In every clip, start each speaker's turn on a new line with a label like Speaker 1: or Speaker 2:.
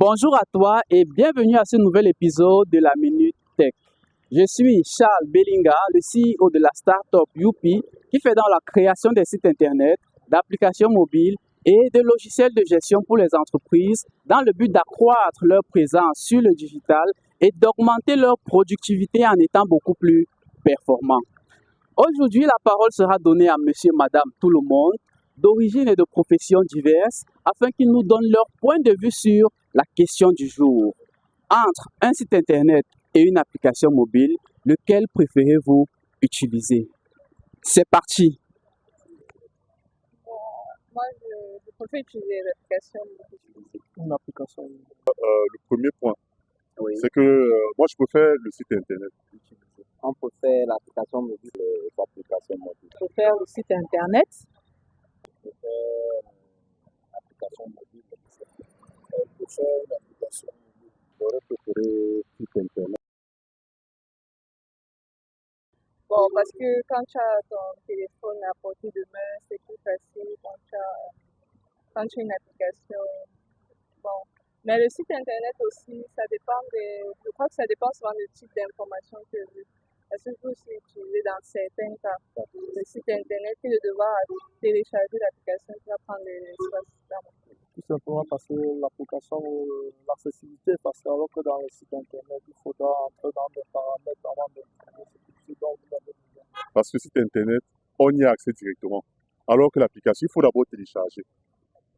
Speaker 1: Bonjour à toi et bienvenue à ce nouvel épisode de la Minute Tech. Je suis Charles Bellinga, le CEO de la startup Youpi, qui fait dans la création des sites internet, d'applications mobiles et de logiciels de gestion pour les entreprises dans le but d'accroître leur présence sur le digital et d'augmenter leur productivité en étant beaucoup plus performants. Aujourd'hui, la parole sera donnée à monsieur, madame, tout le monde, d'origine et de professions diverses, afin qu'ils nous donnent leur point de vue sur la question du jour. Entre un site internet et une application mobile, lequel préférez-vous utiliser? C'est parti.
Speaker 2: Moi, je préfère utiliser l'application mobile.
Speaker 1: Une application.
Speaker 3: Le premier point,
Speaker 1: Oui.
Speaker 3: c'est que moi je préfère le site internet.
Speaker 1: On préfère l'application mobile et l'application mobile.
Speaker 2: Je préfère le site internet.
Speaker 3: Je préfère l'application mobile. Je préfère l'application mobile. J'aurais préféré le site internet.
Speaker 2: Bon, parce que quand tu as ton téléphone à portée de main, c'est plus facile quand tu as une application. Bon. Mais le site internet aussi, ça dépend je crois que ça dépend souvent du type d'information que tu veux. Parce que je peux aussi utiliser dans certains cas le site internet et de devoir télécharger l'application qui va prendre l'espace dans mon téléphone.
Speaker 1: Tout simplement parce que l'application, l'accessibilité, parce que alors que dans le site internet, il faudra entrer dans des paramètres avant de trouver ce dont vous avez besoin.
Speaker 3: Parce que le site internet, on y a accès directement. Alors que l'application, il faut d'abord télécharger.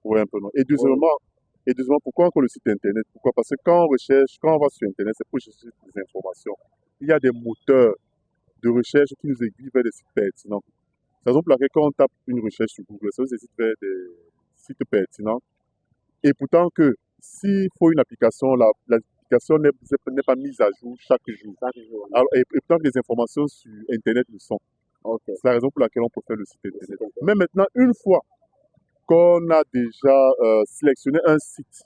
Speaker 3: Oui, un peu non. Et deuxièmement, pourquoi encore le site internet? Pourquoi? Parce que quand on va sur internet, c'est pour chercher des informations. Il y a des moteurs de recherche qui nous aiguillent vers des sites pertinents. C'est la raison pour laquelle quand on tape une recherche sur Google, ça nous incite vers des sites pertinents. Et pourtant que s'il faut une application, l'application n'est pas mise à jour chaque jour. Alors, et pourtant que les informations sur internet le sont.
Speaker 1: Okay.
Speaker 3: C'est la raison pour laquelle on préfère le site internet. Mais maintenant, une fois qu'on a déjà sélectionné un site,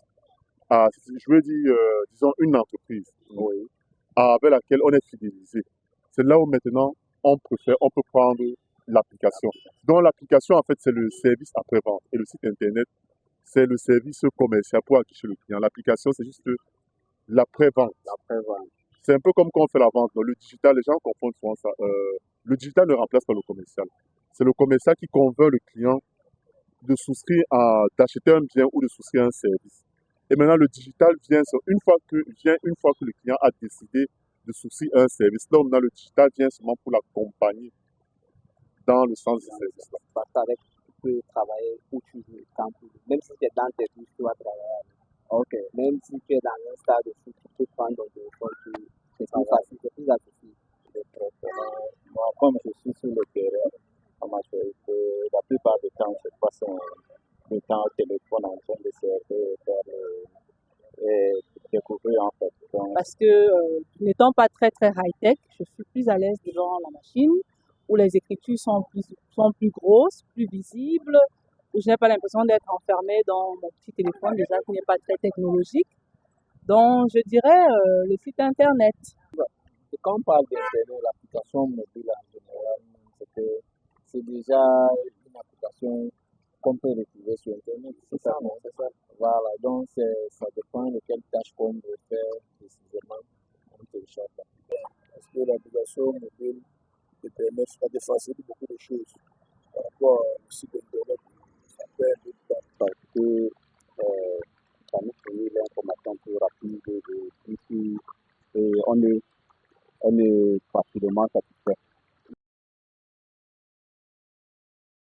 Speaker 3: disons une entreprise,
Speaker 1: Oui.
Speaker 3: avec laquelle on est fidélisé, c'est là où maintenant on peut prendre l'application. Donc l'application, en fait, c'est le service après-vente. Et le site internet, c'est le service commercial pour acquérir le client. L'application, c'est juste l'après-vente. C'est un peu comme quand on fait la vente. Donc, le digital, les gens confondent souvent ça. Le digital ne remplace pas le commercial. C'est le commercial qui convainc le client d'acheter un bien ou de souscrire un service. Et maintenant, le digital vient une fois que le client a décidé de souscrire un service. Donc, maintenant, le digital vient seulement pour l'accompagner dans le sens du service.
Speaker 1: Parce qu'avec, tu peux travailler où tu veux, quand tu veux. Même si tu es dans tes douches, tu vas travailler. Ok. Même si tu es dans un stade de foot, tu peux prendre ton téléphone, c'est plus facile, c'est plus accessible.
Speaker 4: Moi, comme je suis sur le terrain, la plupart du temps, je passe le temps au téléphone en train de servir et découvrir en fait. Donc,
Speaker 2: Parce que n'étant pas très high-tech, je suis plus à l'aise devant la machine, où les écritures sont plus grosses, plus visibles, où je n'ai pas l'impression d'être enfermée dans mon petit téléphone déjà qui n'est pas très technologique. Donc, je dirais le site internet.
Speaker 4: et quand on parle d'Internet, l'application mobile en général, c'est déjà une application qu'on peut retrouver sur Internet. C'est ça, non? C'est ça. Voilà, donc ça dépend de quelle tâche qu'on veut faire précisément. On télécharge l'application.
Speaker 5: Parce que l'application mobile te permet de faciliter beaucoup de choses par rapport au site internet. Ça fait un peu de temps.
Speaker 4: Parce que ça nous fournit l'information plus rapide et on est facilement satisfait.